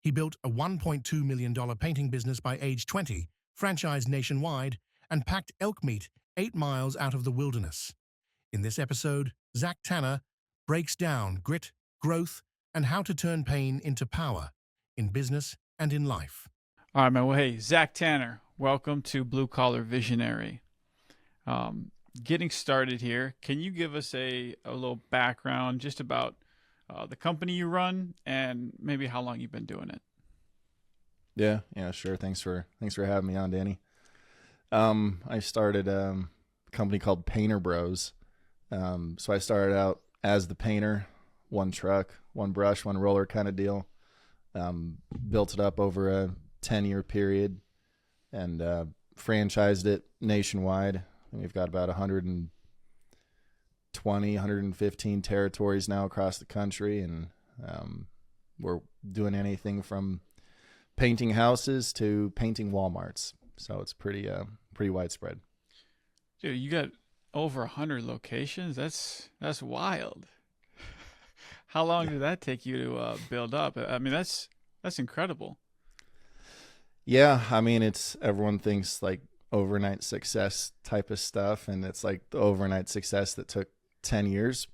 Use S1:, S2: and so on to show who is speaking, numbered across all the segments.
S1: He built a $1.2 million painting business by age 20, franchised nationwide, and packed elk meat 8 miles out of the wilderness. In this episode, Zach Tanner breaks down grit, growth, and how to turn pain into power in business and in life.
S2: All right, man. Well, hey, Zach Tanner, welcome to Blue Collar Visionary. Getting started here, can you give us a little background just about the company you run and maybe how long you've been doing it?
S3: Yeah, sure. Thanks for having me on, Danny. I started a company called Painter Bros. So I started out as the painter, one truck, one brush, one roller kind of deal. Built it up over a 10-year period and franchised it nationwide. We've got about 115 territories now across the country, and we're doing anything from painting houses to painting Walmarts. So it's pretty widespread.
S2: Dude, you got over 100 locations. That's wild. How long did that take you to build up? I mean, that's incredible.
S3: Yeah, I mean, everyone thinks like overnight success type of stuff, and it's like the overnight success that took 10 years.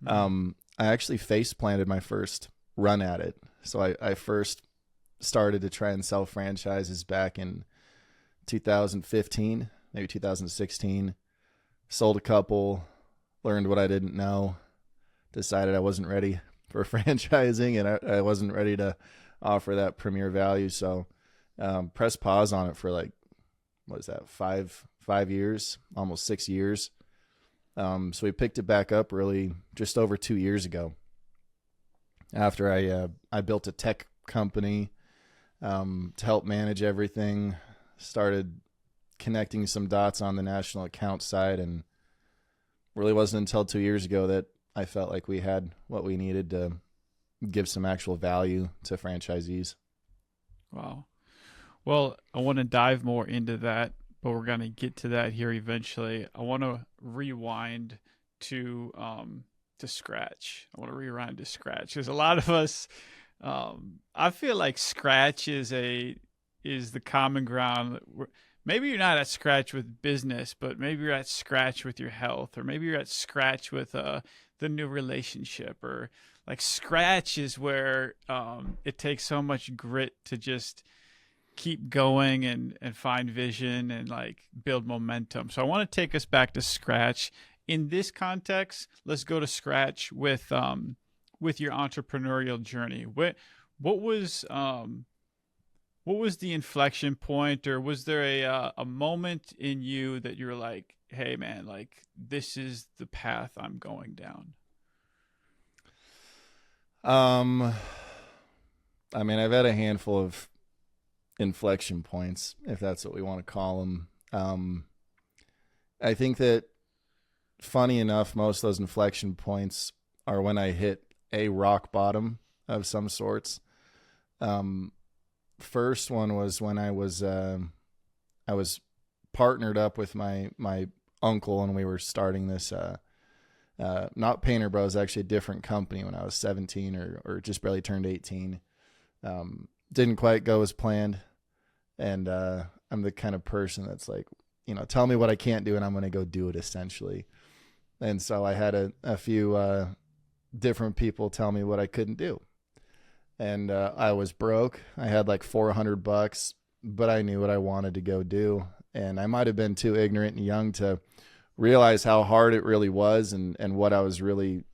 S3: I actually face planted my first run at it. So I first started to try and sell franchises back in 2015, maybe 2016. Sold a couple, learned what I didn't know, decided I wasn't ready for franchising, and I wasn't ready to offer that premier value. So pressed pause on it for like, what is that, five years, almost 6 years. So we picked it back up really just over 2 years ago. After I built a tech company to help manage everything, started connecting some dots on the national account side, and really wasn't until 2 years ago that I felt like we had what we needed to give some actual value to franchisees.
S2: Wow. Well, I want to dive more into that, but we're going to get to that here eventually. I want to rewind to scratch. I want to rewind to scratch because a lot of us, I feel like scratch is the common ground. Maybe you're not at scratch with business, but maybe you're at scratch with your health, or maybe you're at scratch with the new relationship, or like scratch is where it takes so much grit to just keep going and find vision and like build momentum. So I want to take us back to scratch. In this context, let's go to scratch with your entrepreneurial journey. What was the inflection point, or was there a moment in you that you were like, hey man, like this is the path I'm going down?
S3: I mean, I've had a handful of inflection points, if that's what we want to call them. I think that, funny enough, most of those inflection points are when I hit a rock bottom of some sorts. First one was when I was partnered up with my uncle, and we were starting this not Painter Bros, actually a different company, when I was 17 or just barely turned 18. Didn't quite go as planned. And I'm the kind of person that's like, tell me what I can't do and I'm going to go do it, essentially. And so I had a few different people tell me what I couldn't do. And I was broke. I had like $400, but I knew what I wanted to go do. And I might have been too ignorant and young to realize how hard it really was and what I was really,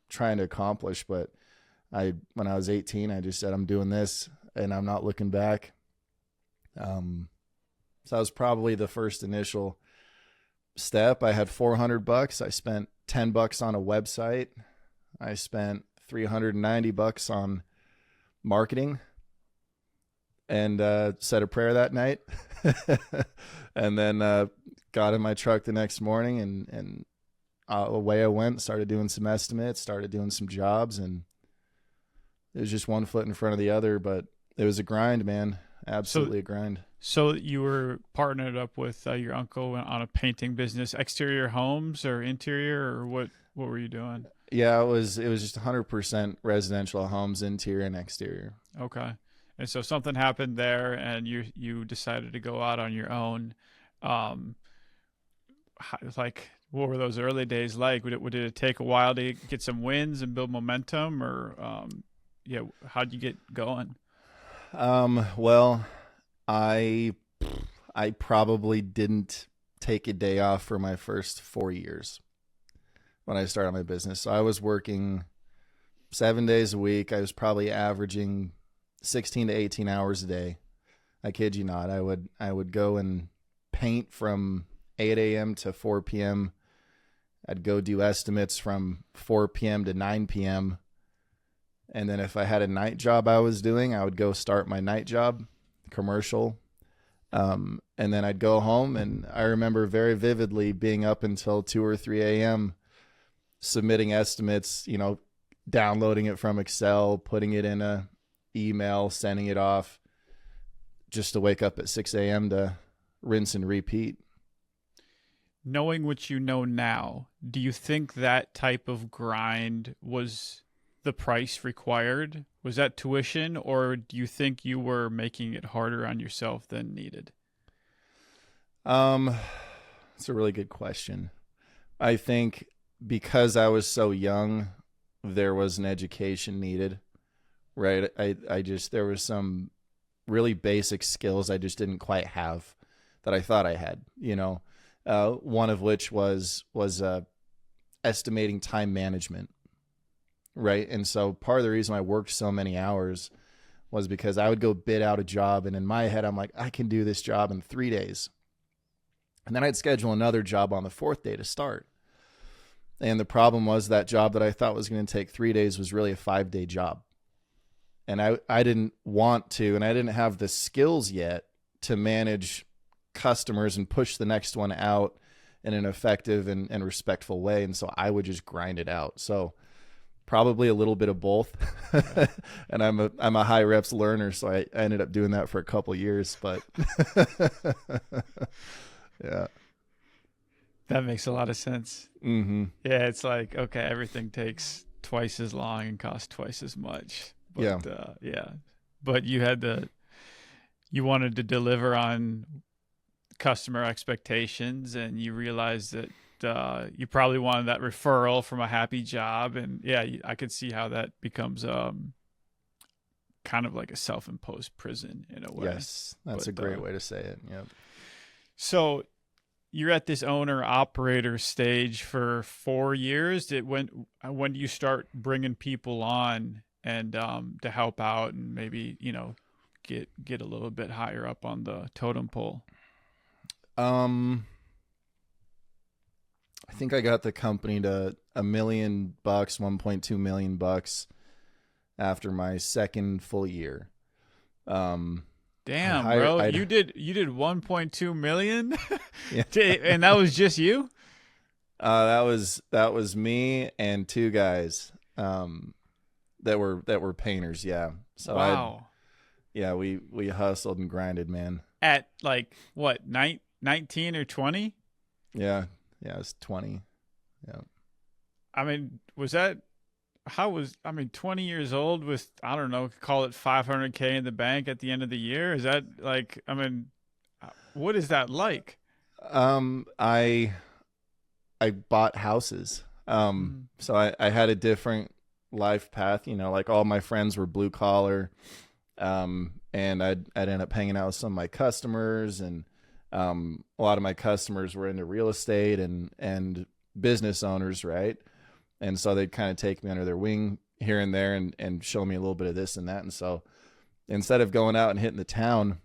S3: trying to accomplish. But when I was 18, I just said, I'm doing this and I'm not looking back. So that was probably the first initial step. I had $400. I spent $10 on a website. I spent $390 on marketing, and said a prayer that night. And then got in my truck the next morning and away I went, started doing some estimates, started doing some jobs, and it was just one foot in front of the other, but it was a grind, man. Absolutely a grind.
S2: So you were partnered up with your uncle on a painting business, exterior homes or interior, or what were you doing?
S3: Yeah, it was just 100% residential homes, interior and exterior.
S2: Okay. And so something happened there, and you decided to go out on your own. Um, like, what were those early days like? Would it take a while to get some wins and build momentum, or yeah, how'd you get going?
S3: Well, I probably didn't take a day off for my first 4 years when I started my business. So I was working 7 days a week. I was probably averaging 16 to 18 hours a day. I kid you not. I would go and paint from 8 a.m. to 4 p.m. I'd go do estimates from 4 p.m. to 9 p.m. And then if I had a night job I was doing, I would go start my night job, commercial. And then I'd go home, and I remember very vividly being up until 2 or 3 a.m. submitting estimates, downloading it from Excel, putting it in a email, sending it off, just to wake up at 6 a.m. to rinse and repeat.
S2: Knowing what you know now, do you think that type of grind was the price required? Was that tuition, or do you think you were making it harder on yourself than needed?
S3: It's a really good question. I think because I was so young, there was an education needed, right? There was some really basic skills I just didn't quite have that I thought I had, one of which was estimating time management, right? And so part of the reason I worked so many hours was because I would go bid out a job, and in my head, I'm like, I can do this job in 3 days. And then I'd schedule another job on the 4th day to start. And the problem was that job that I thought was going to take 3 days was really a 5-day job. And I didn't want to, and I didn't have the skills yet to manage customers and push the next one out in an effective and respectful way. And so I would just grind it out. So probably a little bit of both. And I'm a high reps learner, so I ended up doing that for a couple of years, but yeah.
S2: That makes a lot of sense.
S3: Mm-hmm.
S2: Yeah, it's like, okay, everything takes twice as long and costs twice as much. But, yeah. But you wanted to deliver on customer expectations, and you realized that you probably wanted that referral from a happy job. And yeah, I could see how that becomes kind of like a self-imposed prison in a way.
S3: Yes, that's a great way to say it. Yep.
S2: So you're at this owner operator stage for 4 years. When do you start bringing people on and to help out and maybe get a little bit higher up on the totem pole?
S3: I think I got the company to $1 million, $1.2 million after my second full year.
S2: Damn, bro, you did 1.2 million,
S3: yeah.
S2: And that was just you.
S3: That was me and 2 guys that were painters. Yeah. So
S2: wow.
S3: We hustled and grinded, man.
S2: At like what, 19 or 20?
S3: Yeah, it was 20. Yeah.
S2: I mean, 20 years old with, I don't know, call it $500K in the bank at the end of the year? Is that like, what is that like?
S3: I bought houses. So I had a different life path, like all my friends were blue collar. And I'd end up hanging out with some of my customers, and a lot of my customers were into real estate and business owners, right? And so they'd kind of take me under their wing here and there and show me a little bit of this and that. And so instead of going out and hitting the town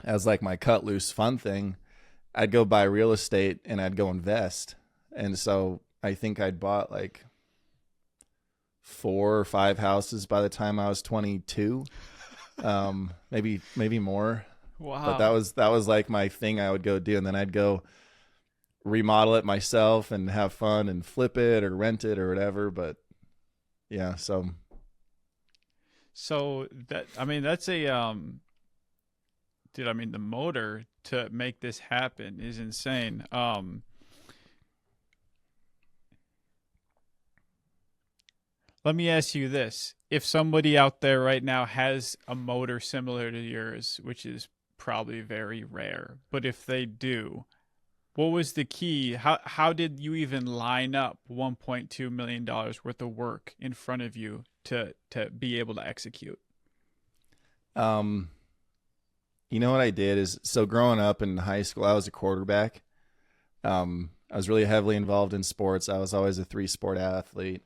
S3: as like my cut loose fun thing, I'd go buy real estate and I'd go invest. And so I think I'd bought like 4 or 5 houses by the time I was 22. Maybe more.
S2: Wow.
S3: But that was like my thing I would go do. And then I'd go remodel it myself and have fun and flip it or rent it or whatever. But yeah, so
S2: that's a dude, the motor to make this happen is insane. Let me ask you this. if somebody out there right now has a motor similar to yours, which is probably very rare, but if they do, what was the key? How did you even line up $1.2 million worth of work in front of you to be able to execute?
S3: You know what I did is, so growing up in high school, I was a quarterback. I was really heavily involved in sports. I was always a 3-sport athlete.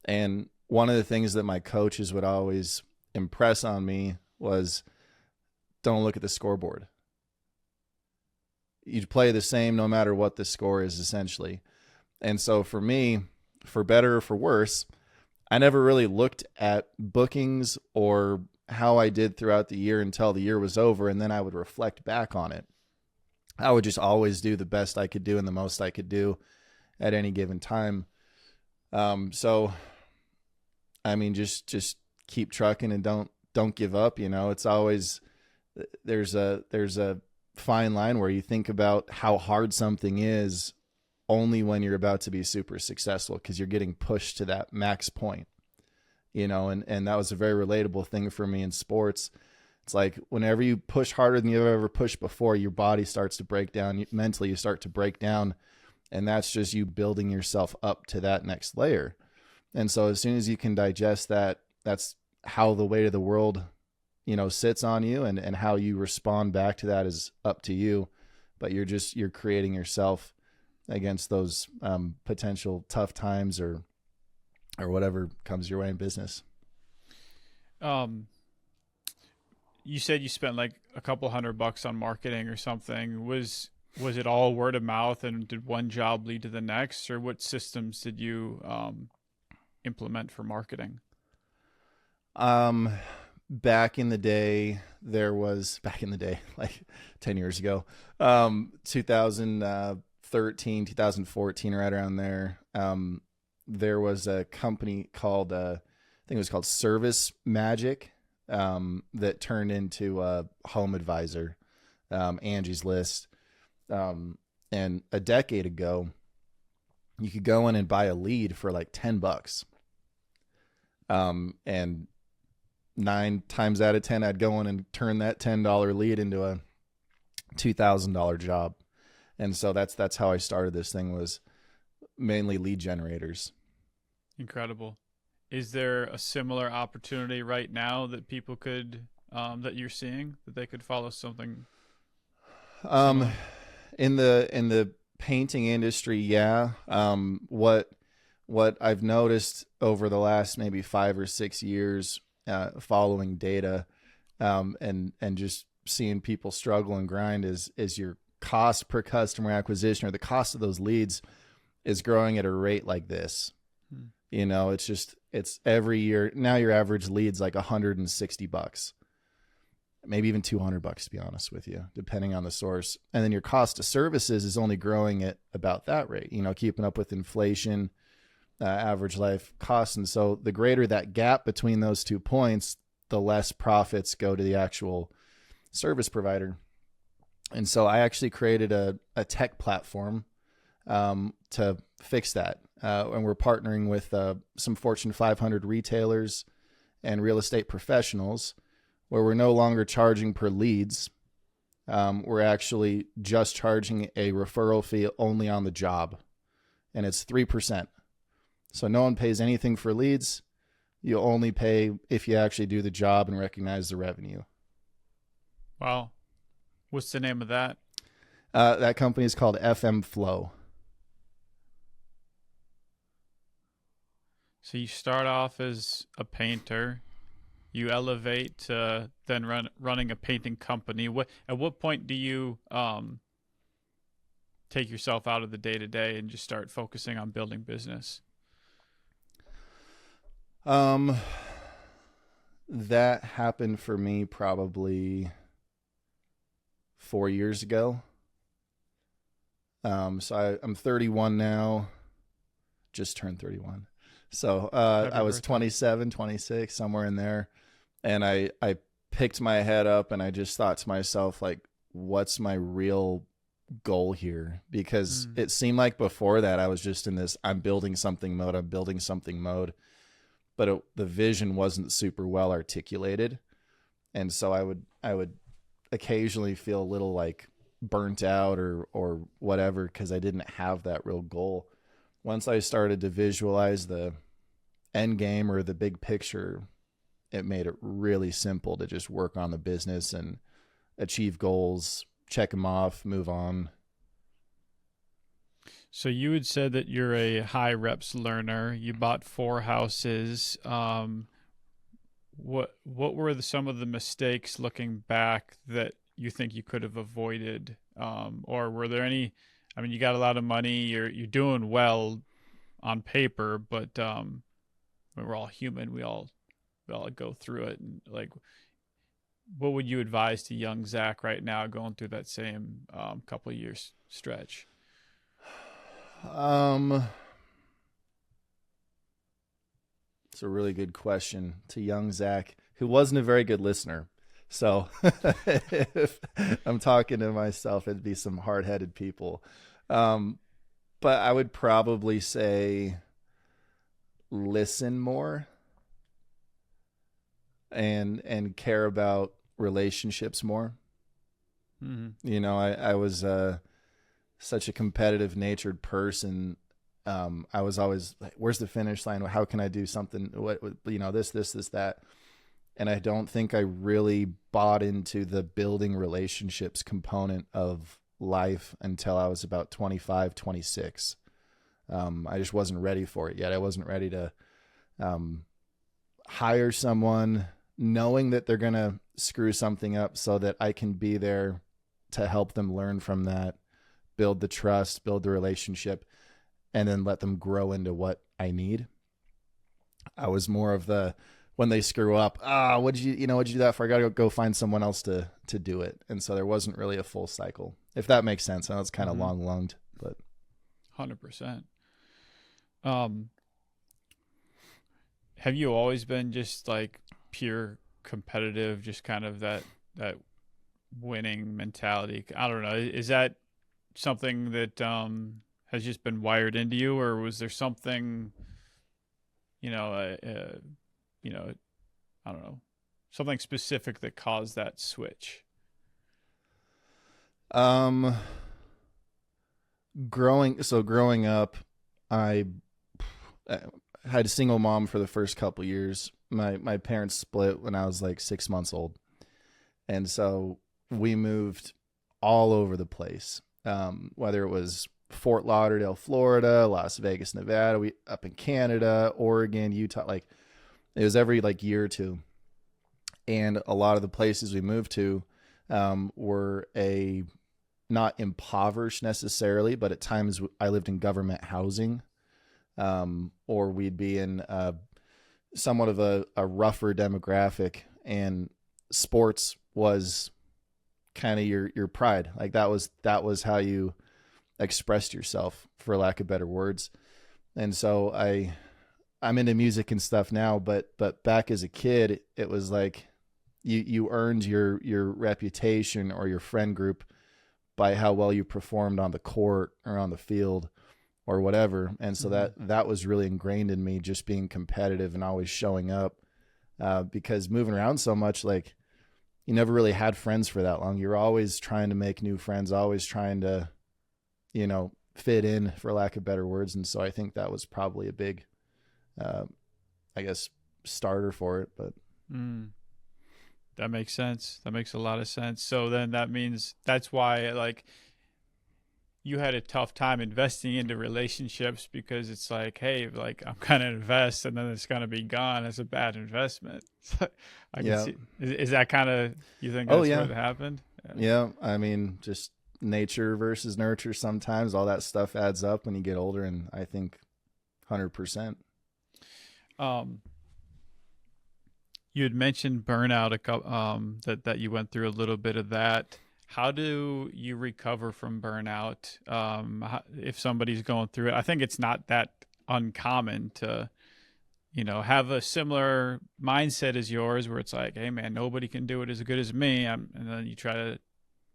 S3: And one of the things that my coaches would always impress on me was, don't look at the scoreboard. You play the same no matter what the score is, essentially. And so for me, for better or for worse, I never really looked at bookings or how I did throughout the year until the year was over, and then I would reflect back on it. I would just always do the best I could do and the most I could do at any given time. So, I mean, just keep trucking and don't give up. You know, it's always, there's a fine line where you think about how hard something is only when you're about to be super successful, because you're getting pushed to that max point, you know, and that was a very relatable thing for me in sports. It's like whenever you push harder than you've ever pushed before, your body starts to break down. Mentally, you start to break down, and that's just you building yourself up to that next layer. And so as soon as you can digest that, that's how the weight of the world, you know, sits on you, and how you respond back to that is up to you. But you're creating yourself against those potential tough times or whatever comes your way in business.
S2: You said you spent like a couple $100 on marketing or something. Was it all word of mouth, and did one job lead to the next, or what systems did you implement for marketing?
S3: Back in the day, like 10 years ago, 2013, 2014, right around there, there was a company called, I think it was called Service Magic, that turned into a Home Advisor, Angie's List. And a decade ago, you could go in and buy a lead for like $10. And 9 times out of 10, I'd go in and turn that $10 lead into a $2,000 job. And so that's how I started this thing, was mainly lead generators. Incredible.
S2: Is there a similar opportunity right now that people could, that you're seeing, that they could follow something similar?
S3: In the painting industry, yeah. What I've noticed over the last maybe 5 or 6 years, following data, and just seeing people struggle and grind, is your cost per customer acquisition, or the cost of those leads, is growing at a rate like this. You know, it's every year now your average lead's like $160, maybe even $200, to be honest with you, depending on the source. And then your cost of services is only growing at about that rate, you know, keeping up with inflation, average life costs. And so the greater that gap between those 2 points, the less profits go to the actual service provider. And so I actually created a tech platform to fix that. And we're partnering with some Fortune 500 retailers and real estate professionals, where we're no longer charging per leads. We're actually just charging a referral fee only on the job, and it's 3%. So no one pays anything for leads. You only pay if you actually do the job and recognize the revenue.
S2: Wow. What's the name of that?
S3: That company is called FM Flow.
S2: So you start off as a painter, you elevate to then running a painting company. At what point do you take yourself out of the day-to-day and just start focusing on building business?
S3: That happened for me probably 4 years ago. So I'm 31 now, just turned 31. So I was 27, 26, somewhere in there. And I picked my head up and I just thought to myself, like, what's my real goal here? Because it seemed like before that I was just in this I'm building something mode. but the vision wasn't super well articulated. And so I would occasionally feel a little like burnt out or whatever, because I didn't have that real goal. Once I started to visualize the end game or the big picture, it made it really simple to just work on the business and achieve goals, check them off, move on.
S2: So you had said that you're a high reps learner. You bought 4 houses. What were some of the mistakes looking back that you think you could have avoided? Or were there any? I mean, you got a lot of money. You're doing well on paper, but we're all human. We all go through it. And like, what would you advise to young Zach right now going through that same couple of years stretch?
S3: It's a really good question to young Zach, who wasn't a very good listener. So if I'm talking to myself, it'd be some hard-headed people. But I would probably say listen more and care about relationships more. Mm-hmm. You know, I was such a competitive natured person. I was always like, where's the finish line? How can I do something? What, you know, this, that. And I don't think I really bought into the building relationships component of life until I was about 25, 26. I just wasn't ready for it yet. I wasn't ready to hire someone knowing that they're going to screw something up so that I can be there to help them learn from that, build the trust, build the relationship, and then let them grow into what I need. I was more of the, when they screw up, what'd you do that for? I got to go find someone else to do it. And so there wasn't really a full cycle, if that makes sense. I know it's kind of long-lunged, but
S2: 100%. Have you always been just like pure competitive, just kind of that winning mentality? I don't know. Is that something that has just been wired into you, or was there something, I don't know, something specific that caused that switch?
S3: Growing up, I had a single mom for the first couple years. My parents split when I was like 6 months old. And so we moved all over the place. Whether it was Fort Lauderdale, Florida, Las Vegas, Nevada, we up in Canada, Oregon, Utah, like it was every like year or two. And a lot of the places we moved to were not impoverished necessarily, but at times I lived in government housing, or we'd be in somewhat of a rougher demographic, and sports was kind of your pride. Like that was how you expressed yourself, for lack of better words. And so I'm into music and stuff now, but back as a kid, it was like you earned your reputation or your friend group by how well you performed on the court or on the field or whatever. And so that was really ingrained in me, just being competitive and always showing up, because moving around so much, like you never really had friends for that long. You're always trying to make new friends, always trying to, fit in, for lack of better words. And so I think that was probably a big, starter for it, but.
S2: That makes sense. That makes a lot of sense. So then that means that's why like you had a tough time investing into relationships, because it's like, hey, like I'm going to invest and then it's going to be gone. It's a bad investment. I can see. Is that kind of, you think that's what happened?
S3: Yeah. I mean, just nature versus nurture. Sometimes all that stuff adds up when you get older. And I think 100%.
S2: You had mentioned burnout, that you went through a little bit of that. How do you recover from burnout? If somebody's going through it, I think it's not that uncommon to, have a similar mindset as yours, where it's like, hey man, nobody can do it as good as me. And then you try to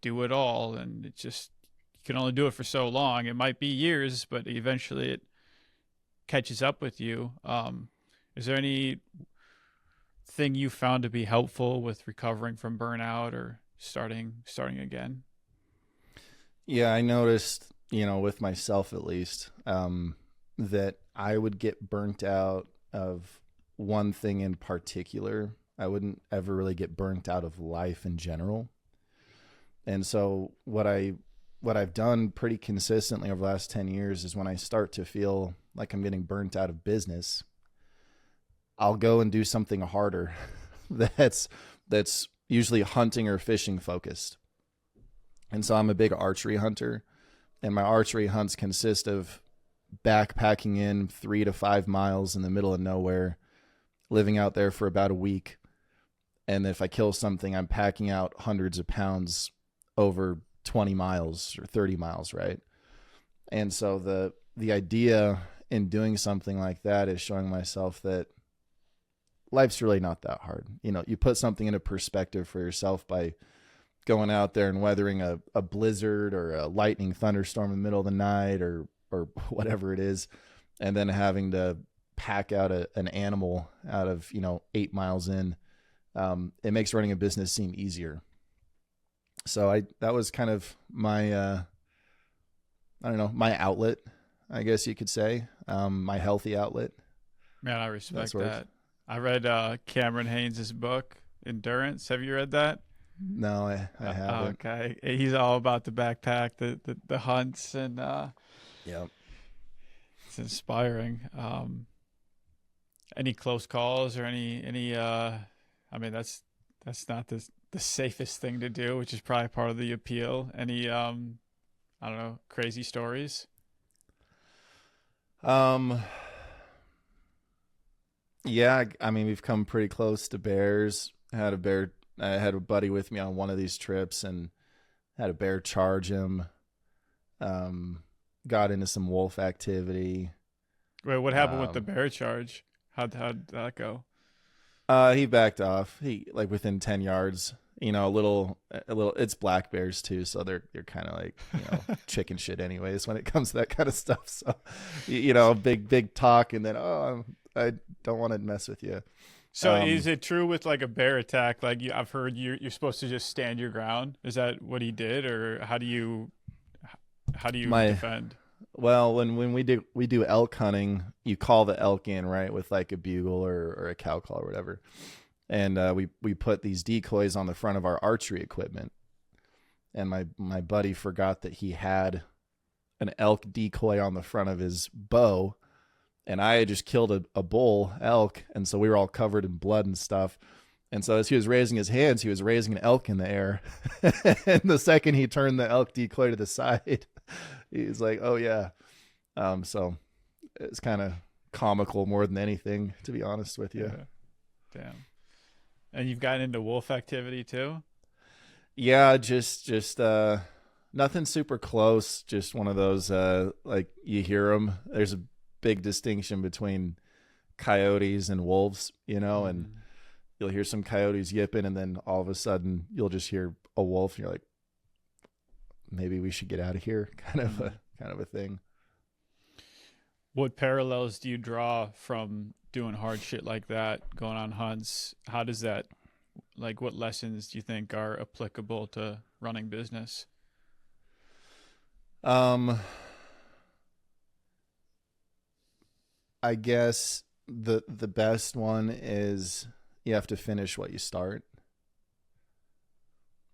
S2: do it all, and it just, you can only do it for so long. It might be years, but eventually it catches up with you. Is there any thing you found to be helpful with recovering from burnout or starting again?
S3: Yeah, I noticed, with myself at least, that I would get burnt out of one thing in particular. I wouldn't ever really get burnt out of life in general. And so what I've done pretty consistently over the last 10 years is when I start to feel like I'm getting burnt out of business, I'll go and do something harder that's usually hunting or fishing focused. And so I'm a big archery hunter, and my archery hunts consist of backpacking in 3 to 5 miles in the middle of nowhere, living out there for about a week. And if I kill something, I'm packing out hundreds of pounds over 20 miles or 30 miles, right? And so the idea in doing something like that is showing myself that life's really not that hard. You put something into perspective for yourself by going out there and weathering a blizzard or a lightning thunderstorm in the middle of the night or whatever it is, and then having to pack out an animal out of 8 miles in. It makes running a business seem easier. So that was kind of my my outlet, I guess you could say, my healthy outlet.
S2: Man, I respect that. I read Cameron Haynes' book, Endurance. Have you read that?
S3: No, I haven't.
S2: Okay. He's all about the backpack, the hunts, and
S3: yeah,
S2: it's inspiring. Any close calls or any I mean, that's not the safest thing to do, which is probably part of the appeal. Any I don't know, crazy stories?
S3: Yeah, I mean, we've come pretty close to bears. I had a buddy with me on one of these trips and had a bear charge him. Got into some wolf activity.
S2: Wait, what happened with the bear charge? How'd that go?
S3: He backed off. He within 10 yards. A little. It's black bears too, so they're kind of like chicken shit anyways when it comes to that kind of stuff. So, big talk, and then I don't want to mess with you.
S2: So is it true with like a bear attack? Like I've heard you're supposed to just stand your ground. Is that what he did, or how do you defend?
S3: Well, when we do elk hunting, you call the elk in, right, with like a bugle or a cow call or whatever. And we put these decoys on the front of our archery equipment. And my buddy forgot that he had an elk decoy on the front of his bow. And I had just killed a bull elk. And so we were all covered in blood and stuff. And so as he was raising his hands, he was raising an elk in the air. And the second he turned the elk decoy to the side, he's like, oh, yeah. So it's kind of comical more than anything, to be honest with you.
S2: Yeah. Damn. And you've gotten into wolf activity too?
S3: Yeah, just nothing super close. Just one of those, like you hear them. There's a big distinction between coyotes and wolves, and you'll hear some coyotes yipping, and then all of a sudden you'll just hear a wolf, and you're like, maybe we should get out of here, kind of a thing.
S2: What parallels do you draw from doing hard shit like that, going on hunts? How does that, what lessons do you think are applicable to running business?
S3: I guess the best one is you have to finish what you start.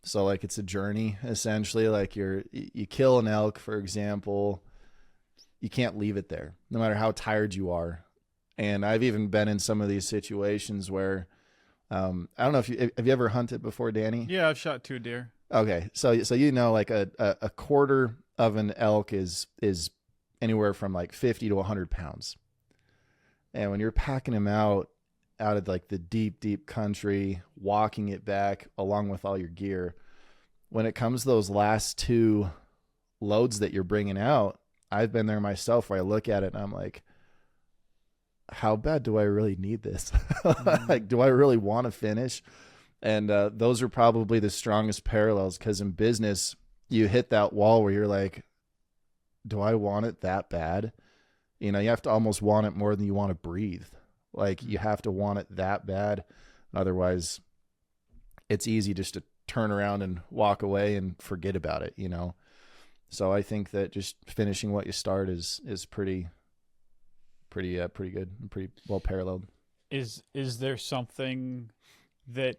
S3: So it's a journey, essentially. You kill an elk, for example, you can't leave it there, no matter how tired you are. And I've even been in some of these situations where, I don't know have you ever hunted before, Danny?
S2: Yeah, I've shot 2 deer.
S3: Okay, so a quarter of an elk is anywhere from 50 to 100 pounds. And when you're packing them out of the deep country, walking it back along with all your gear, when it comes to those last 2 loads that you're bringing out, I've been there myself where I look at it and I'm like, how bad do I really need this? Do I really want to finish? And those are probably the strongest parallels, because in business, you hit that wall where you're like, do I want it that bad? You have to almost want it more than you want to breathe. Like you have to want it that bad. Otherwise it's easy just to turn around and walk away and forget about it, you know? So I think that just finishing what you start is pretty good and pretty well paralleled.
S2: Is there something that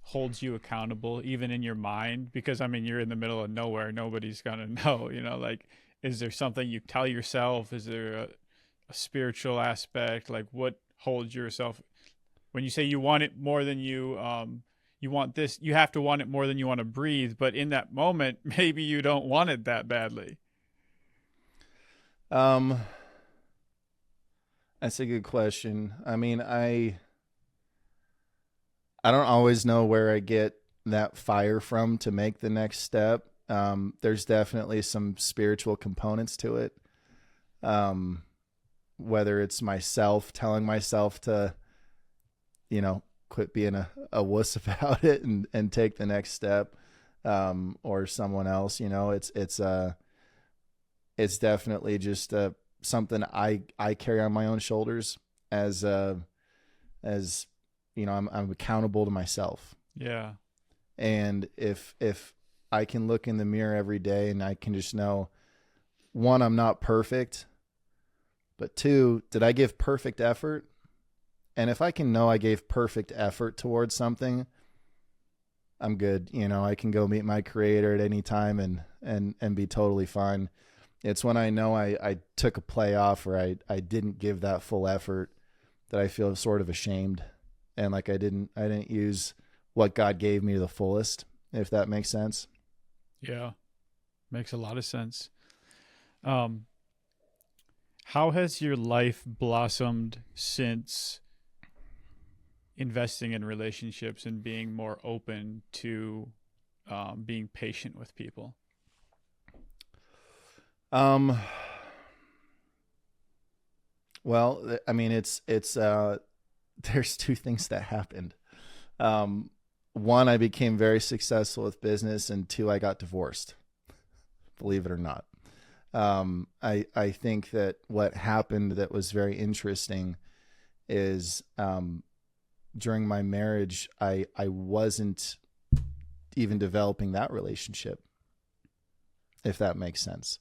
S2: holds you accountable even in your mind? Because I mean, you're in the middle of nowhere, nobody's gonna know, you know, like, is there something you tell yourself? Is there a spiritual aspect? Like, what holds yourself when you say you want it more than you want this, you have to want it more than you want to breathe, but in that moment maybe you don't want it that badly?
S3: That's a good question. I mean, I don't always know where I get that fire from to make the next step. There's definitely some spiritual components to it. Whether it's myself telling myself to, you know, quit being a wuss about it and take the next step, or someone else, you know, it's definitely just something I carry on my own shoulders as you know, I'm accountable to myself.
S2: Yeah.
S3: And if I can look in the mirror every day and I can just know, one, I'm not perfect, but two, did I give perfect effort? And if I can know I gave perfect effort towards something, I'm good. You know, I can go meet my creator at any time and be totally fine. It's when I know I took a play off or I didn't give that full effort that I feel sort of ashamed. And like I didn't use what God gave me to the fullest, if that makes sense.
S2: Yeah. Makes a lot of sense. How has your life blossomed since investing in relationships and being more open to being patient with people?
S3: Well, I mean, it's there's two things that happened. One, I became very successful with business, and two, I got divorced, believe it or not. I think that what happened that was very interesting is, during my marriage, I wasn't even developing that relationship, if that makes sense.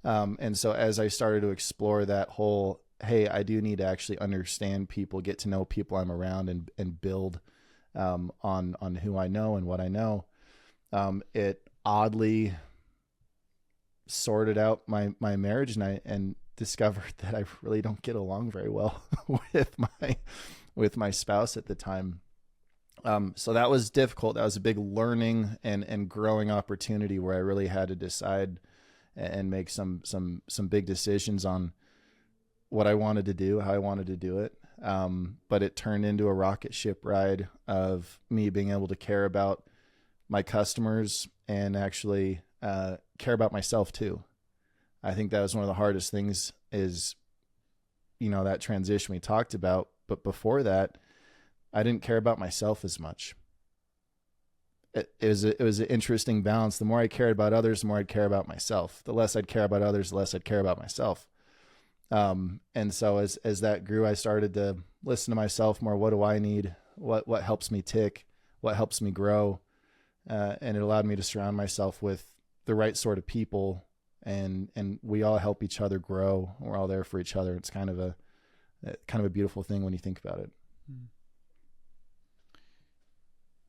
S3: And so as I started to explore that whole, hey, I do need to actually understand people, get to know people I'm around and build, on who I know and what I know. It oddly sorted out my marriage, and discovered that I really don't get along very well with my spouse at the time. So that was difficult. That was a big learning and growing opportunity where I really had to decide and make some big decisions on what I wanted to do, how I wanted to do it. But it turned into a rocket ship ride of me being able to care about my customers and actually care about myself too. I think that was one of the hardest things is, you know, that transition we talked about. But before that, I didn't care about myself as much. It was an interesting balance. The more I cared about others, the more I'd care about myself. The less I'd care about others, the less I'd care about myself. And so as that grew, I started to listen to myself more. What do I need? What helps me tick? What helps me grow? And it allowed me to surround myself with the right sort of people, and we all help each other grow. We're all there for each other. It's kind of a beautiful thing when you think about it.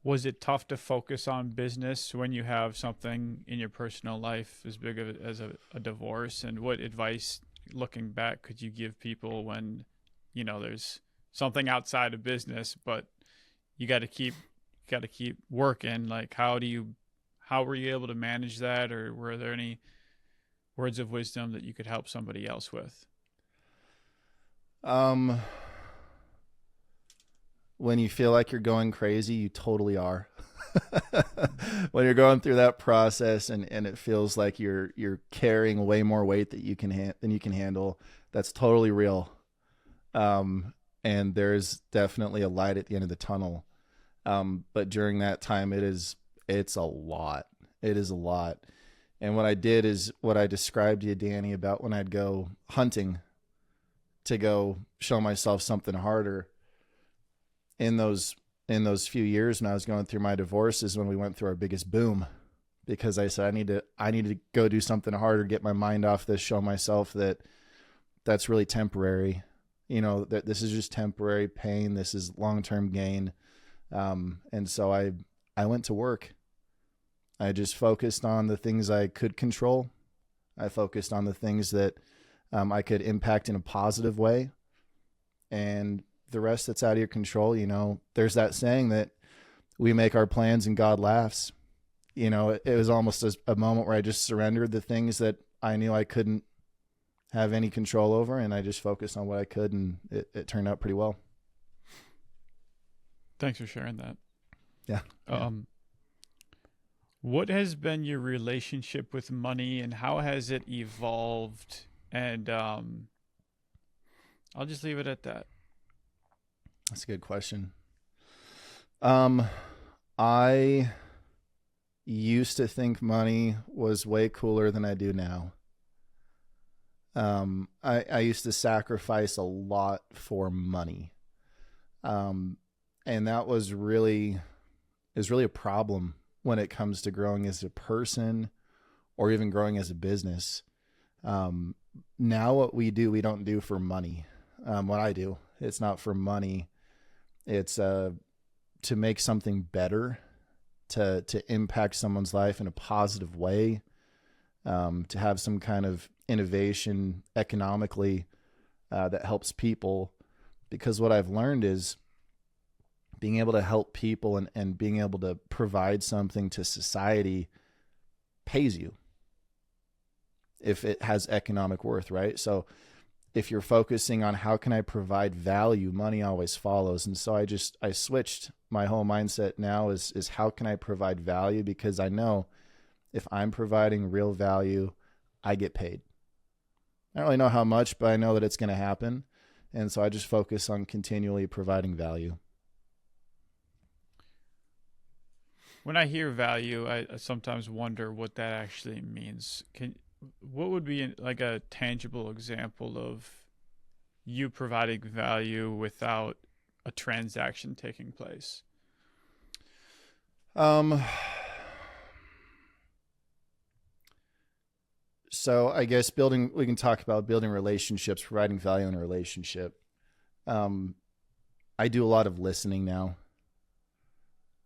S2: Was it tough to focus on business when you have something in your personal life as big as a divorce? And what advice, looking back, could you give people when, you know, there's something outside of business, but you got to keep working? Like, how were you able to manage that? Or were there any words of wisdom that you could help somebody else with?
S3: When you feel like you're going crazy, you totally are. When you're going through that process and it feels like you're carrying way more weight than you can handle, that's totally real. And there's definitely a light at the end of the tunnel. But during that time, it's a lot. It is a lot. And what I did is what I described to you, Danny, about when I'd go hunting. to go show myself something harder. In those few years when I was going through my divorce is when we went through our biggest boom, because I said I need to go do something harder, get my mind off this, show myself that that's really temporary. That this is just temporary pain. This is long-term gain. And so I went to work. I just focused on the things I could control. I focused on the things that I could impact in a positive way. And the rest that's out of your control, there's that saying that we make our plans and God laughs. It was almost a moment where I just surrendered the things that I knew I couldn't have any control over, and I just focused on what I could, and it turned out pretty well.
S2: Thanks for sharing that.
S3: Yeah.
S2: What has been your relationship with money, and how has it evolved? And I'll just leave it at that.
S3: That's a good question. I used to think money was way cooler than I do now. I used to sacrifice a lot for money. And that was really a problem when it comes to growing as a person or even growing as a business. Now what we do, we don't do for money. What I do, it's not for money. It's to make something better, to impact someone's life in a positive way, to have some kind of innovation economically that helps people. Because what I've learned is being able to help people and being able to provide something to society pays you if it has economic worth, right? So if you're focusing on how can I provide value, money always follows. And so I switched my whole mindset now is how can I provide value? Because I know if I'm providing real value, I get paid. I don't really know how much, but I know that it's going to happen. And so I just focus on continually providing value.
S2: When I hear value, I sometimes wonder what that actually means. What would be like a tangible example of you providing value without a transaction taking place?
S3: So I guess we can talk about building relationships, providing value in a relationship. I do a lot of listening now.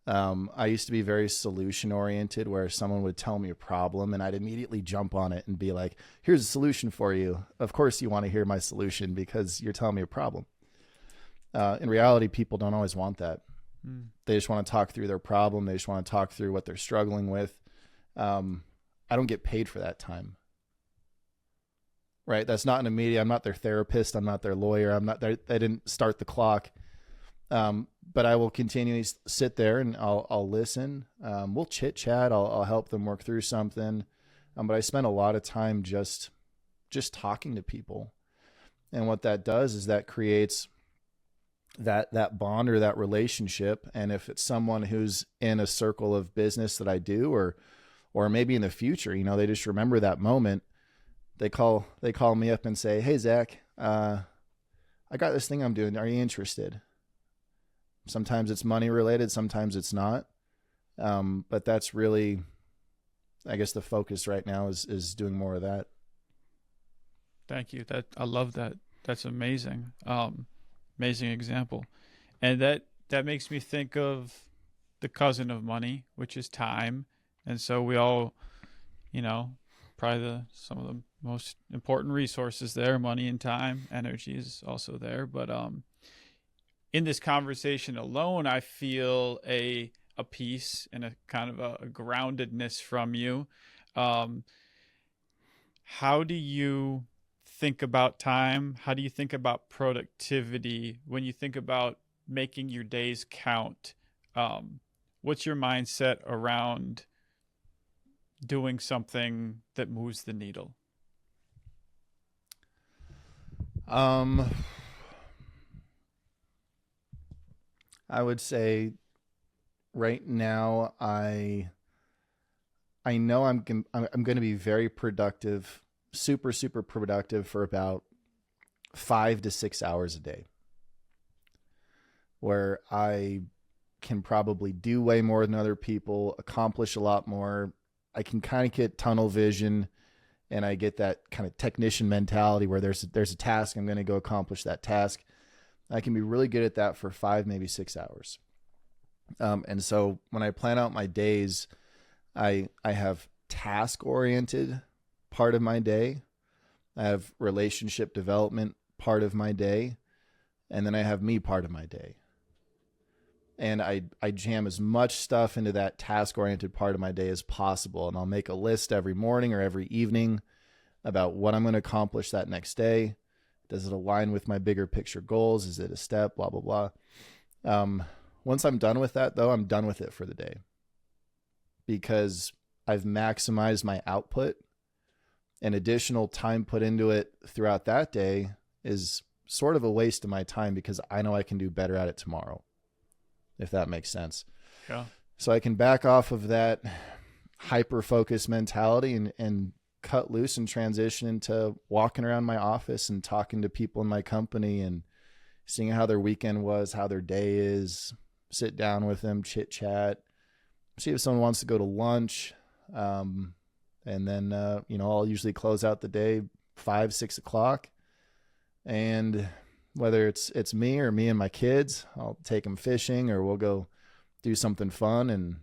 S3: I used to be very solution oriented, where someone would tell me a problem and I'd immediately jump on it and be like, here's a solution for you. Of course you want to hear my solution because you're telling me a problem. In reality, people don't always want that. They just want to talk through their problem. They just want to talk through what they're struggling with. I don't get paid for that time. Right? That's not an immediate, I'm not their therapist. I'm not their lawyer. I didn't start the clock. But I will continually sit there and I'll listen. We'll chit chat. I'll help them work through something. But I spend a lot of time just talking to people. And what that does is that creates that bond or that relationship. And if it's someone who's in a circle of business that I do, or maybe in the future, they just remember that moment. They call me up and say, hey, Zach, I got this thing I'm doing. Are you interested? Sometimes it's money related. Sometimes it's not. But that's really, I guess, the focus right now is doing more of that.
S2: Thank you. I love that. That's amazing. Amazing example. And that makes me think of the cousin of money, which is time. And so we all, probably some of the most important resources there, money and time. Energy is also there. But in this conversation alone, I feel a peace and a kind of a groundedness from you. How do you think about time? How do you think about productivity when you think about making your days count? What's your mindset around doing something that moves the needle?
S3: I would say right now I know I'm going to be very productive, super productive for about 5 to 6 hours a day, where I can probably do way more than other people, accomplish a lot more. I can kind of get tunnel vision, and I get that kind of technician mentality where there's a task, I'm going to go accomplish that task. I can be really good at that for 5, maybe 6 hours. And so when I plan out my days, I have task oriented part of my day. I have relationship development part of my day. And then I have me part of my day. And I jam as much stuff into that task oriented part of my day as possible. And I'll make a list every morning or every evening about what I'm going to accomplish that next day. Does it align with my bigger picture goals? Is it a step? Blah, blah, blah. Once I'm done with that, though, I'm done with it for the day, because I've maximized my output, and additional time put into it throughout that day is sort of a waste of my time, because I know I can do better at it tomorrow, if that makes sense.
S2: Yeah.
S3: So I can back off of that hyper-focused mentality and cut loose and transition into walking around my office and talking to people in my company and seeing how their weekend was, how their day is, sit down with them, chit chat, see if someone wants to go to lunch. And then, I'll usually close out the day 5, 6 o'clock. And whether it's me or me and my kids, I'll take them fishing, or we'll go do something fun. And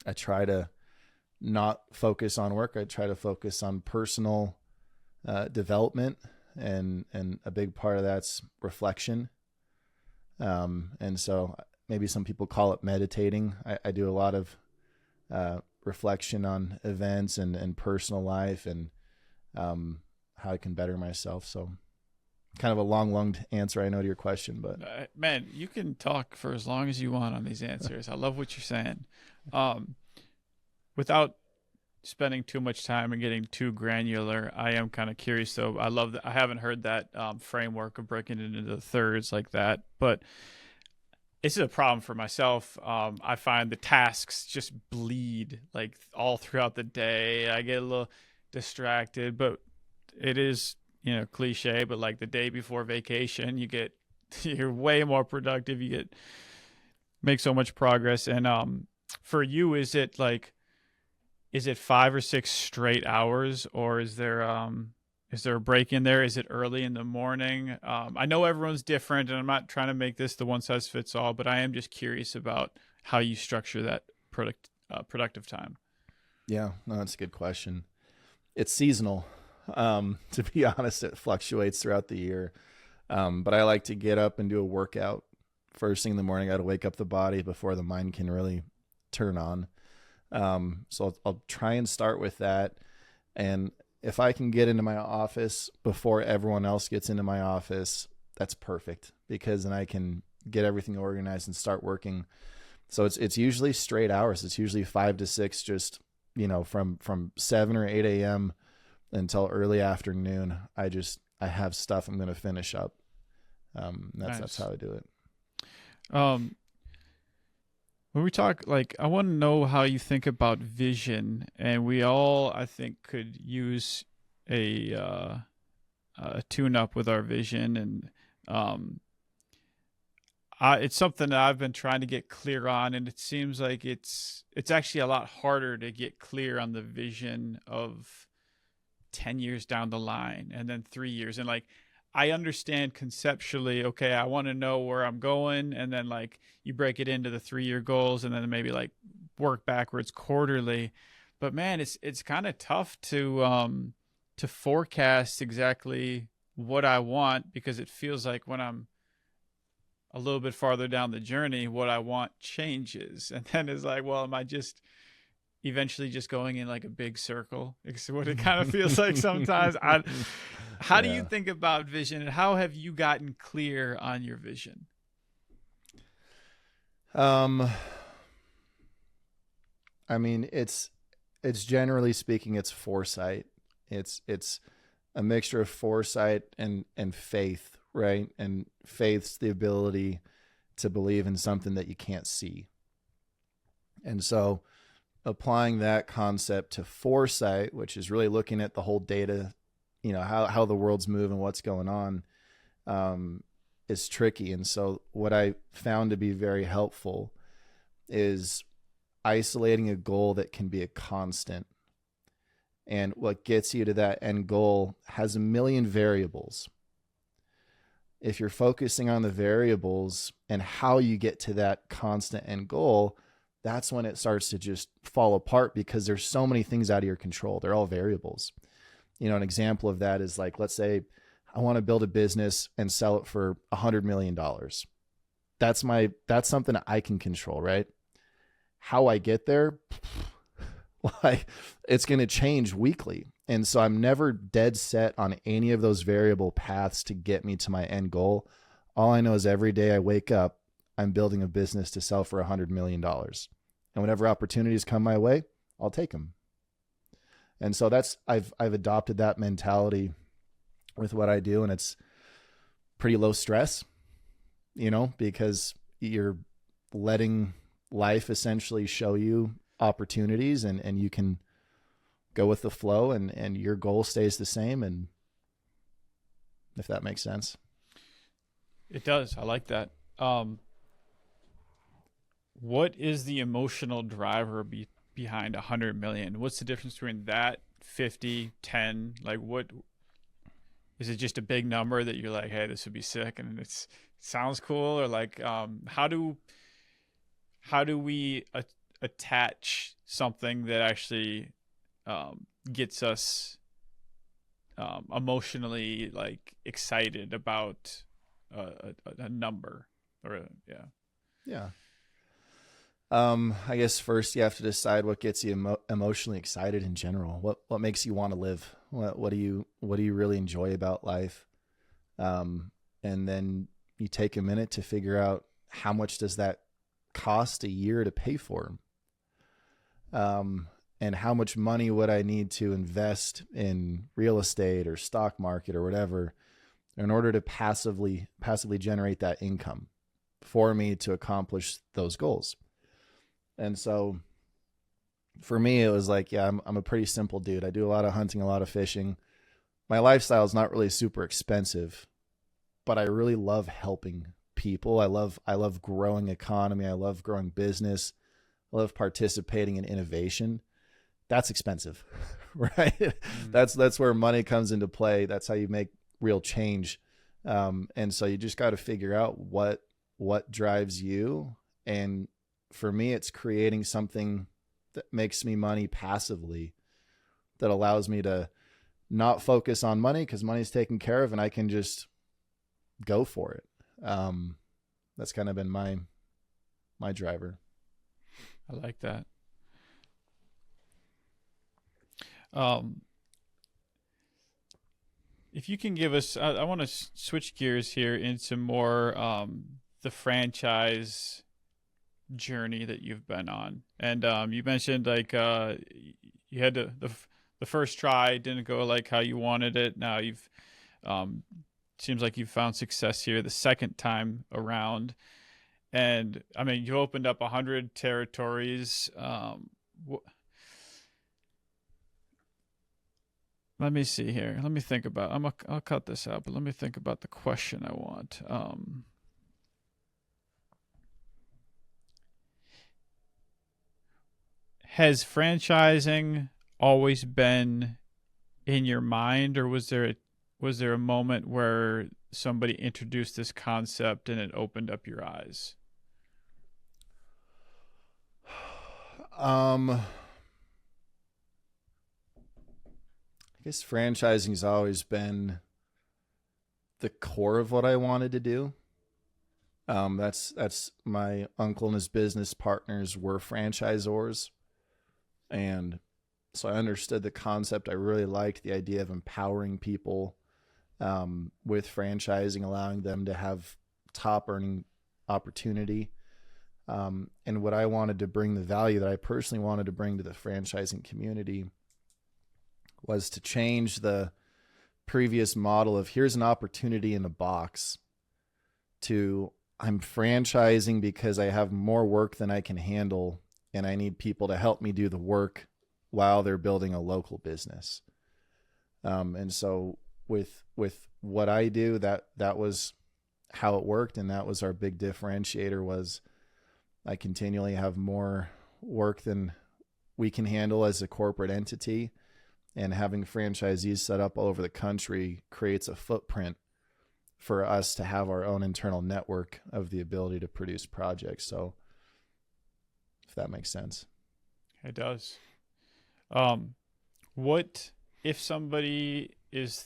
S3: I try to not focus on work. I try to focus on personal development, and a big part of that's reflection. And so maybe some people call it meditating. I do a lot of reflection on events and personal life, and how I can better myself. So kind of a long answer, I know, to your question, but
S2: man, you can talk for as long as you want on these answers. I love what you're saying. Without spending too much time and getting too granular, I am kind of curious. So I love that. I haven't heard that framework of breaking it into the thirds like that, but this is a problem for myself. I find the tasks just bleed like all throughout the day. I get a little distracted, but it is, cliche, but like the day before vacation, you're way more productive. Make so much progress. And for you, is it 5 or 6 straight hours, or is there a break in there? Is it early in the morning? I know everyone's different, and I'm not trying to make this the one size fits all, but I am just curious about how you structure that productive time.
S3: Yeah, no, that's a good question. It's seasonal. To be honest, it fluctuates throughout the year. But I like to get up and do a workout first thing in the morning. I got to wake up the body before the mind can really turn on. So I'll try and start with that. And if I can get into my office before everyone else gets into my office, that's perfect, because then I can get everything organized and start working. So it's usually straight hours. It's usually 5 to 6, just, from 7 or 8 a.m. until early afternoon. I have stuff I'm going to finish up. That's how I do it.
S2: When we talk, I want to know how you think about vision, and we all, I think, could use a tune-up with our vision, and it's something that I've been trying to get clear on, and it seems like it's actually a lot harder to get clear on the vision of 10 years down the line, and then 3 years, and I understand conceptually, okay, I want to know where I'm going, and then you break it into the 3-year goals, and then maybe work backwards quarterly. But man, it's kind of tough to forecast exactly what I want, because it feels like when I'm a little bit farther down the journey, what I want changes, and then it's well, am I just eventually just going in a big circle? It's what it kind of feels like sometimes. How do you think about vision, and how have you gotten clear on your vision?
S3: I mean, it's generally speaking, it's foresight. It's a mixture of foresight and faith, right? And faith's the ability to believe in something that you can't see. And so applying that concept to foresight, which is really looking at the whole data how the world's moving, what's going on, is tricky. And so what I found to be very helpful is isolating a goal that can be a constant. And what gets you to that end goal has a million variables. If you're focusing on the variables and how you get to that constant end goal, that's when it starts to just fall apart, because there's so many things out of your control. They're all variables. An example of that is, like, let's say I want to build a business and sell it for $100 million. That's something I can control, right? How I get there, like, it's going to change weekly. And so I'm never dead set on any of those variable paths to get me to my end goal. All I know is every day I wake up, I'm building a business to sell for $100 million. And whenever opportunities come my way, I'll take them. And so I've adopted that mentality with what I do. And it's pretty low stress, because you're letting life essentially show you opportunities, and you can go with the flow, and your goal stays the same. And if that makes sense.
S2: It does. I like that. What is the emotional driver behind 100 million? What's the difference between that, 50, 10? Like, what is it? Just a big number that you're like, hey, this would be sick, and it sounds cool? Or like, how do we attach something that actually gets us emotionally, like, excited about a number?
S3: Yeah. I guess first you have to decide what gets you emotionally excited in general. What makes you want to live? What do you really enjoy about life? And then you take a minute to figure out, how much does that cost a year to pay for? And how much money would I need to invest in real estate or stock market or whatever in order to passively generate that income for me to accomplish those goals? And so for me, it was like, yeah, I'm a pretty simple dude. I do a lot of hunting, a lot of fishing. My lifestyle is not really super expensive, but I really love helping people. I love growing economy. I love growing business. I love participating in innovation. That's expensive, right? Mm-hmm. That's where money comes into play. That's how you make real change. And so you just got to figure out what drives you. And for me, it's creating something that makes me money passively, that allows me to not focus on money, because money's taken care of and I can just go for it. That's kind of been my driver.
S2: I like that. If you can give us, I want to switch gears here into more the franchise journey that you've been on. And you mentioned, like, you had the first try didn't go like how you wanted it. Now you've seems like you've found success here the second time around. And I mean, you opened up 100 territories. Let me see here. Let me think about. I'll cut this out, but let me think about the question I want. Has franchising always been in your mind, or was there a moment where somebody introduced this concept and it opened up your eyes?
S3: I guess franchising has always been the core of what I wanted to do. That's my uncle and his business partners were franchisors. And so I understood the concept. I really liked the idea of empowering people with franchising, allowing them to have top earning opportunity. And what I wanted to bring, the value that I personally wanted to bring to the franchising community, was to change the previous model of here's an opportunity in a box to I'm franchising because I have more work than I can handle and I need people to help me do the work while they're building a local business. And so with what I do, that was how it worked. And that was our big differentiator, was I continually have more work than we can handle as a corporate entity. And having franchisees set up all over the country creates a footprint for us to have our own internal network of the ability to produce projects. So if that makes sense.
S2: It does. What if somebody is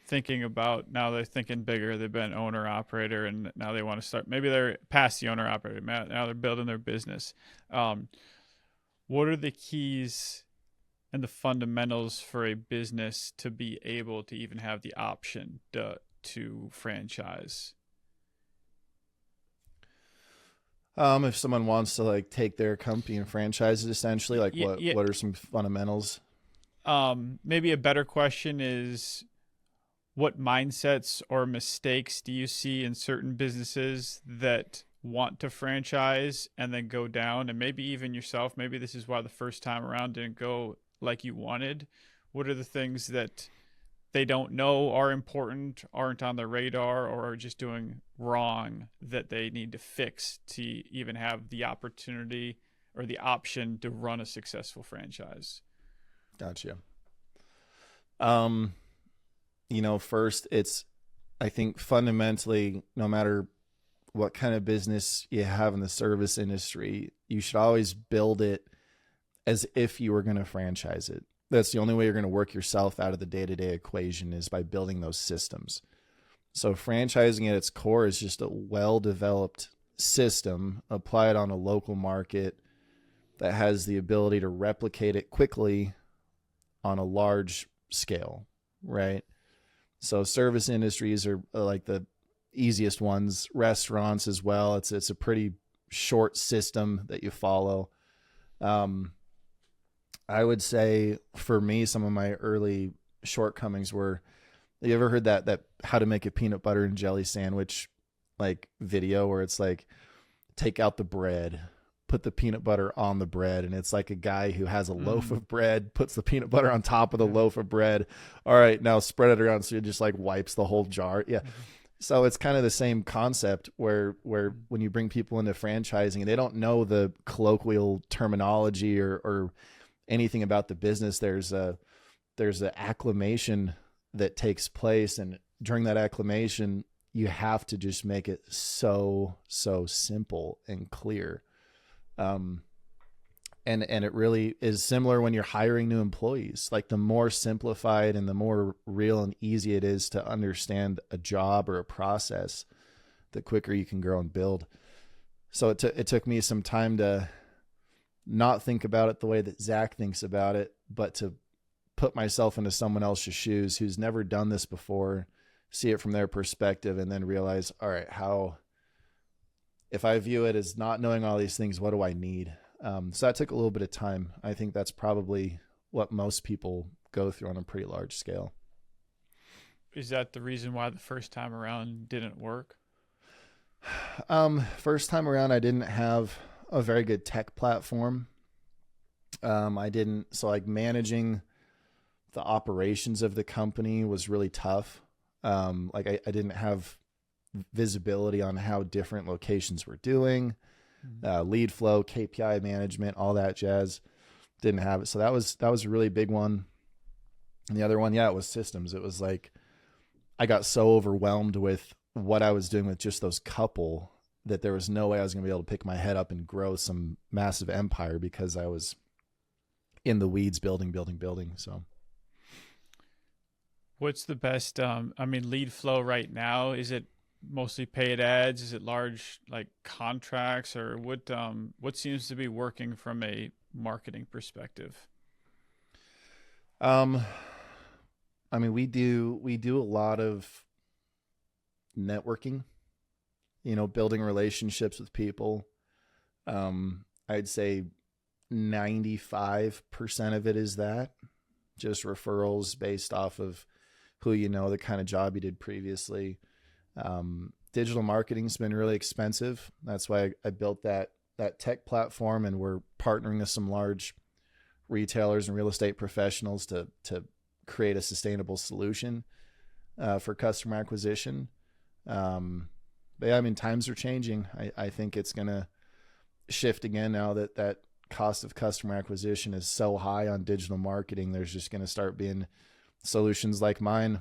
S2: thinking about, now they're thinking bigger, they've been owner operator and now they want to start, maybe they're past the owner operator, now they're building their business. What are the keys and the fundamentals for a business to be able to even have the option to franchise?
S3: If someone wants to like take their company and franchise it, essentially, like what are some fundamentals?
S2: Maybe a better question is, what mindsets or mistakes do you see in certain businesses that want to franchise and then go down? And maybe even yourself, maybe this is why the first time around didn't go like you wanted. What are the things that they don't know are important, aren't on their radar, or are just doing wrong that they need to fix to even have the opportunity or the option to run a successful franchise?
S3: Gotcha. First, I think fundamentally, no matter what kind of business you have in the service industry, you should always build it as if you were going to franchise it. That's the only way you're going to work yourself out of the day-to-day equation, is by building those systems. So franchising at its core is just a well-developed system applied on a local market that has the ability to replicate it quickly on a large scale, right? So service industries are like the easiest ones, restaurants as well. It's a pretty short system that you follow. I would say for me, some of my early shortcomings were, you ever heard that how to make a peanut butter and jelly sandwich like video where it's like, take out the bread, put the peanut butter on the bread, and it's like a guy who has a loaf of bread, puts the peanut butter on top of the loaf of bread. All right, now spread it around. So it just like wipes the whole jar. Yeah. So it's kind of the same concept where when you bring people into franchising, they don't know the colloquial terminology or anything about the business. There's an acclimation that takes place, and during that acclimation, you have to just make it so simple and clear. And it really is similar when you're hiring new employees. Like, the more simplified and the more real and easy it is to understand a job or a process, the quicker you can grow and build. So it took me some time to not think about it the way that Zach thinks about it, but to put myself into someone else's shoes who's never done this before, see it from their perspective, and then realize, all right, if I view it as not knowing all these things, what do I need? So that took a little bit of time. I think that's probably what most people go through on a pretty large scale.
S2: Is that the reason why the first time around didn't work?
S3: First time around, I didn't have a very good tech platform. So like managing the operations of the company was really tough. I didn't have visibility on how different locations were doing, lead flow, KPI management, all that jazz. Didn't have it. So that was a really big one. And the other one, it was systems. It was like, I got so overwhelmed with what I was doing with just those couple that there was no way I was going to be able to pick my head up and grow some massive empire because I was in the weeds building. So
S2: what's the best, lead flow right now? Is it mostly paid ads? Is it large like contracts, or what seems to be working from a marketing perspective?
S3: We do a lot of networking, building relationships with people. I'd say 95% of it is that, just referrals based off of who the kind of job you did previously. Digital marketing's been really expensive. That's why I built that tech platform, and we're partnering with some large retailers and real estate professionals to create a sustainable solution for customer acquisition. But yeah, I mean, times are changing. I think it's going to shift again now that cost of customer acquisition is so high on digital marketing. There's just going to start being solutions like mine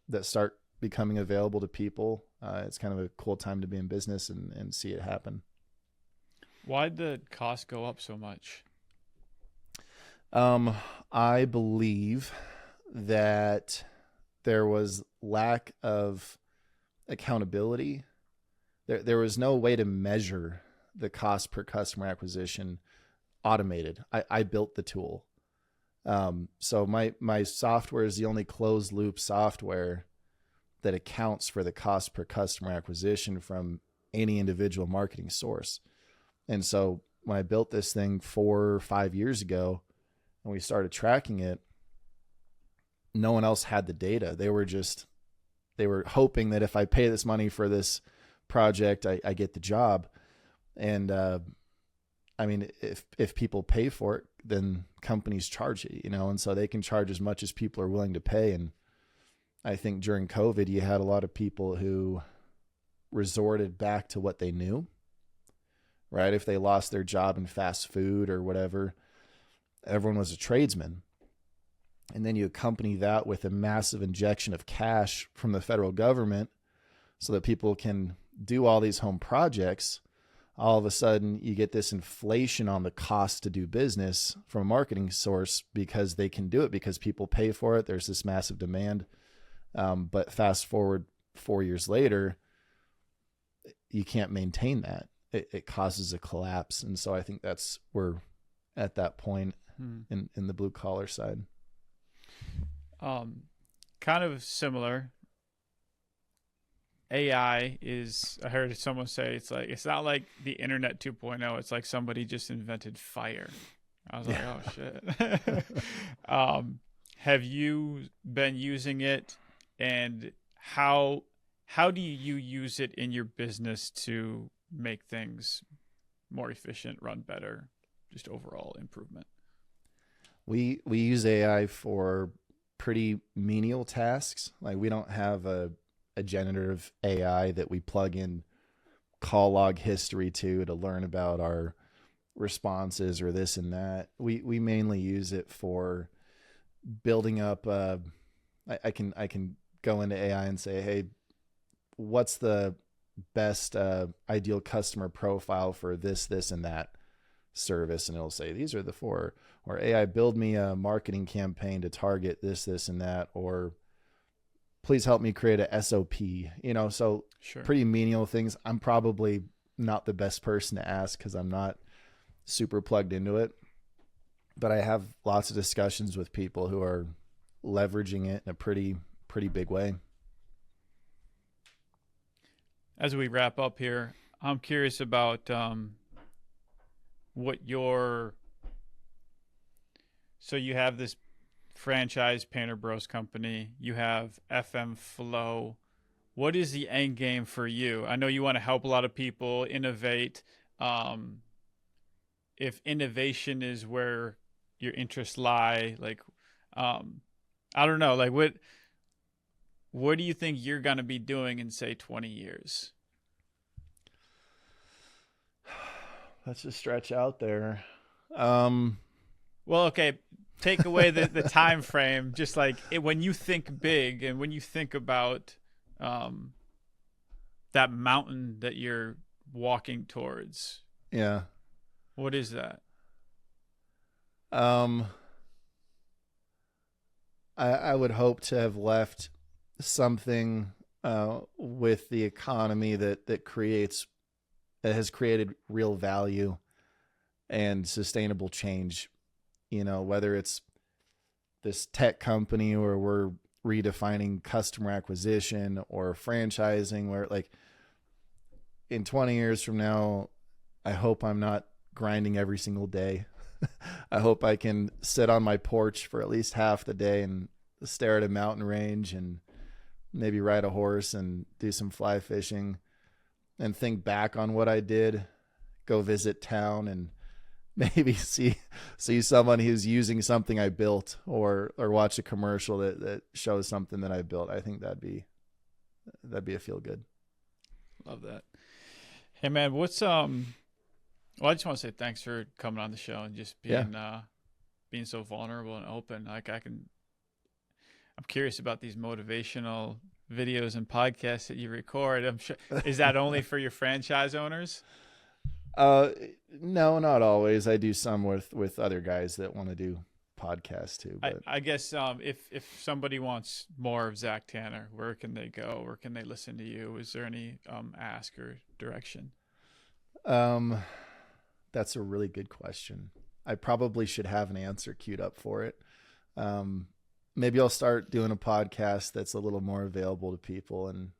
S3: that start becoming available to people. It's kind of a cool time to be in business and see it happen.
S2: Why'd the cost go up so much?
S3: I believe that there was lack of accountability. There was no way to measure the cost per customer acquisition automated. I built the tool. So my software is the only closed loop software that accounts for the cost per customer acquisition from any individual marketing source. And so when I built this thing 4 or 5 years ago and we started tracking it, no one else had the data. They were hoping that if I pay this money for this project, I get the job. And, I mean, if people pay for it, then companies charge it, and so they can charge as much as people are willing to pay. And I think during COVID, you had a lot of people who resorted back to what they knew, right? If they lost their job in fast food or whatever, everyone was a tradesman. And then you accompany that with a massive injection of cash from the federal government so that people can do all these home projects. All of a sudden you get this inflation on the cost to do business from a marketing source because they can do it, because people pay for it. There's this massive demand. But fast forward 4 years later, you can't maintain that. It causes a collapse. And so I think we're at that point in the blue collar side.
S2: Kind of similar. AI is, I heard someone say, it's not like the internet 2.0. It's like somebody just invented fire. I was like, oh shit. Have you been using it, and how do you use it in your business to make things more efficient, run better, just overall improvement?
S3: We use AI for pretty menial tasks. Like, we don't have a generative AI that we plug in call log history to learn about our responses or this and that. We mainly use it for building up. I can go into AI and say, hey, what's the best ideal customer profile for this, and that service? And it'll say, these are the 4. Or AI, build me a marketing campaign to target this, and that. Or please help me create a SOP, so
S2: Sure.
S3: Pretty menial things. I'm probably not the best person to ask because I'm not super plugged into it, but I have lots of discussions with people who are leveraging it in a pretty big way.
S2: As we wrap up here, I'm curious about so you have this franchise Painter Bros company, you have FM Flow. What is the end game for you? I know you want to help a lot of people innovate. If innovation is where your interests lie, like, I don't know, like what do you think you're going to be doing in, say, 20 years?
S3: That's a stretch out there.
S2: Well, okay, take away the time frame. Just like when you think big and when you think about that mountain that you're walking towards.
S3: Yeah.
S2: What is that?
S3: I would hope to have left something with the economy that has created real value and sustainable change. Whether it's this tech company where we're redefining customer acquisition or franchising, where like in 20 years from now, I hope I'm not grinding every single day. I hope I can sit on my porch for at least half the day and stare at a mountain range and maybe ride a horse and do some fly fishing and think back on what I did, go visit town and maybe see someone who's using something I built, or watch a commercial that shows something that I built. I think that'd be a feel good.
S2: Love that. Hey man, what's well, I just want to say thanks for coming on the show and just being so vulnerable and open. Like I'm curious about these motivational videos and podcasts that you record. I'm sure, is that only for your franchise owners?
S3: No, not always. I do some with other guys that want to do podcasts too. But
S2: I guess if somebody wants more of Zach Tanner, where can they go? Where can they listen to you? Is there any ask or direction?
S3: That's a really good question. I probably should have an answer queued up for it. Maybe I'll start doing a podcast that's a little more available to people and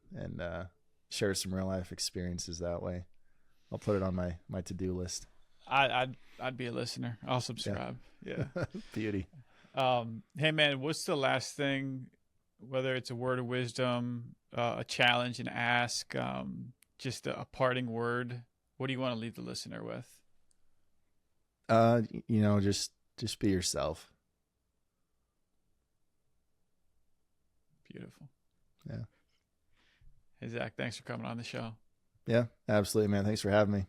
S3: share some real life experiences that way. I'll put it on my to-do list.
S2: I'd be a listener. I'll subscribe. Yeah.
S3: Beauty.
S2: Hey man, what's the last thing, whether it's a word of wisdom, a challenge, an ask, just a parting word? What do you want to leave the listener with?
S3: Just be yourself.
S2: Beautiful.
S3: Yeah.
S2: Hey Zach, thanks for coming on the show.
S3: Yeah, absolutely, man. Thanks for having me.